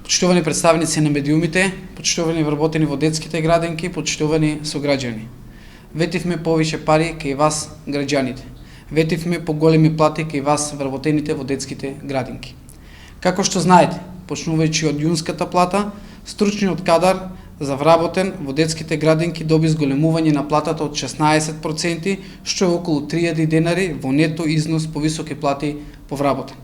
Почитувани представници на медиумите, почитувани вработени во детските градинки, почитувани сограѓани. Ветивме повише пари кај вас, граѓаните. Ветивме поголеми плати кај вас, вработените во детските градинки. Како што знаете, почнувајќи од јунската плата, стручниот кадар за вработен во детските градинки доби зголемување на платата од 16%, што е околу 3000 денари во нето износ по високи плати по вработен.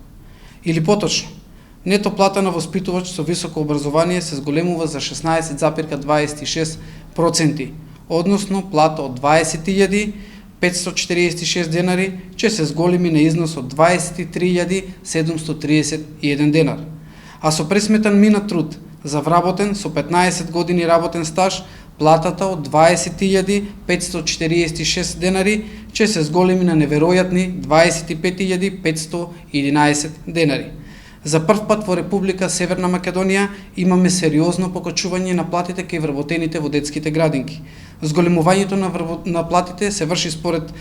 Или поточно, нето плата на воспитувач со високо образование се зголемува за 16,26%, односно плата од 20.546 денари ќе се зголеми на износ од 23.731 денар. А со пресметан минат труд за вработен со 15 години работен стаж, платата од 20.546 денари ќе се зголеми на неверојатни 25.511 денари. За прв пат во Република Северна Македонија имаме сериозно покачување на платите кај вработените во детските градинки. Зголемувањето на платите се врши според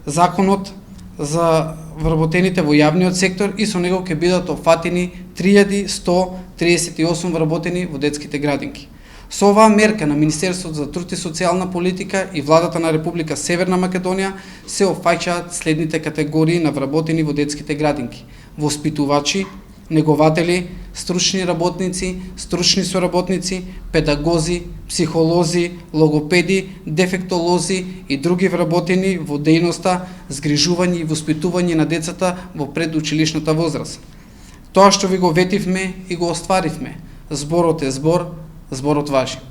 Законот за вработените во јавниот сектор и со него ќе бидат опфатени 3138 вработени во детските градинки. Со оваа мерка на Министерството за труд и социјална политика и Владата на Република Северна Македонија се опфаќаат следните категории на вработени во детските градинки: воспитувачи, негователи, стручни работници, стручни соработници, педагози, психолози, логопеди, дефектолози и други вработени во дејноста згрижување и воспитување на децата во предучилишната возраст. Тоа што ви го ветивме и го остваривме. Зборот е збор, зборот важи.